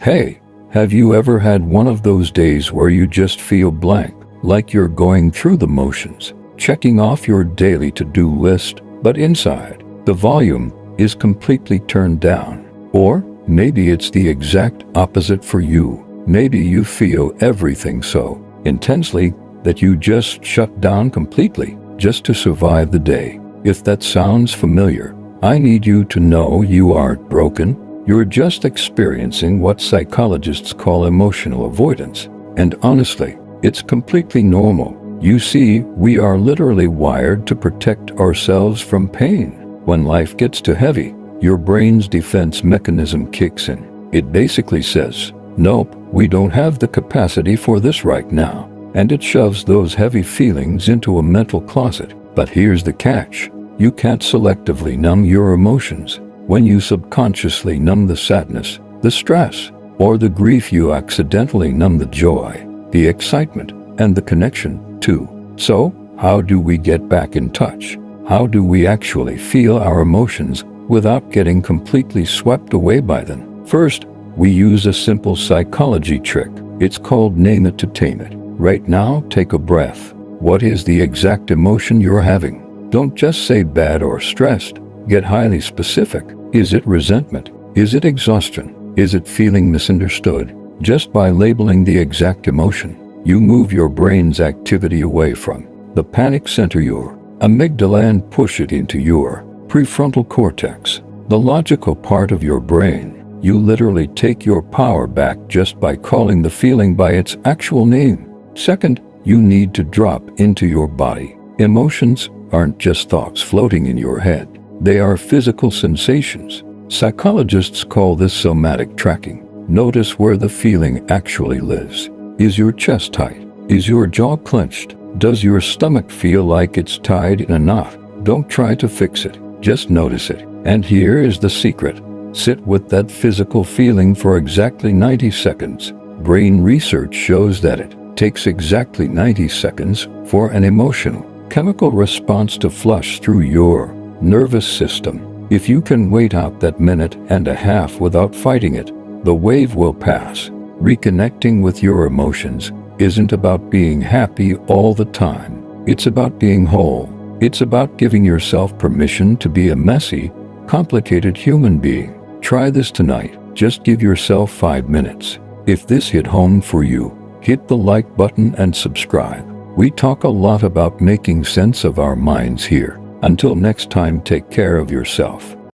Hey, have you ever had one of those days where you just feel blank, like you're going through the motions, checking off your daily to-do list, but inside, the volume is completely turned down? Or maybe it's the exact opposite for you. Maybe you feel everything so intensely that you just shut down completely just to survive the day. If that sounds familiar, I need you to know you aren't broken. You're just experiencing what psychologists call emotional avoidance. And honestly, it's completely normal. You see, we are literally wired to protect ourselves from pain. When life gets too heavy, your brain's defense mechanism kicks in. It basically says, nope, we don't have the capacity for this right now. And it shoves those heavy feelings into a mental closet. But here's the catch. You can't selectively numb your emotions. When you subconsciously numb the sadness, the stress, or the grief, you accidentally numb the joy, the excitement, and the connection too. So, how do we get back in touch? How do we actually feel our emotions without getting completely swept away by them? First, we use a simple psychology trick. It's called name it to tame it. Right now, take a breath. What is the exact emotion you're having? Don't just say bad or stressed. Get highly specific. Is it resentment? Is it exhaustion? Is it feeling misunderstood? Just by labeling the exact emotion, you move your brain's activity away from the panic center, your amygdala, and push it into your prefrontal cortex, the logical part of your brain. You literally take your power back just by calling the feeling by its actual name. Second, you need to drop into your body. Emotions aren't just thoughts floating in your head. They are physical sensations. Psychologists call this somatic tracking. Notice where the feeling actually lives. Is your chest tight? Is your jaw clenched? Does your stomach feel like it's tied in a knot? Don't try to fix it. Just notice it. And here is the secret. Sit with that physical feeling for exactly 90 seconds. Brain research shows that it takes exactly 90 seconds for an emotional chemical response to flush through your nervous system. If you can wait out that minute and a half without fighting it, the wave will pass. Reconnecting with your emotions isn't about being happy all the time. It's about being whole. It's about giving yourself permission to be a messy, complicated human being. Try this tonight. Just give yourself 5 minutes. If this hit home for you, hit the like button and subscribe. We talk a lot about making sense of our minds here. Until next time, take care of yourself.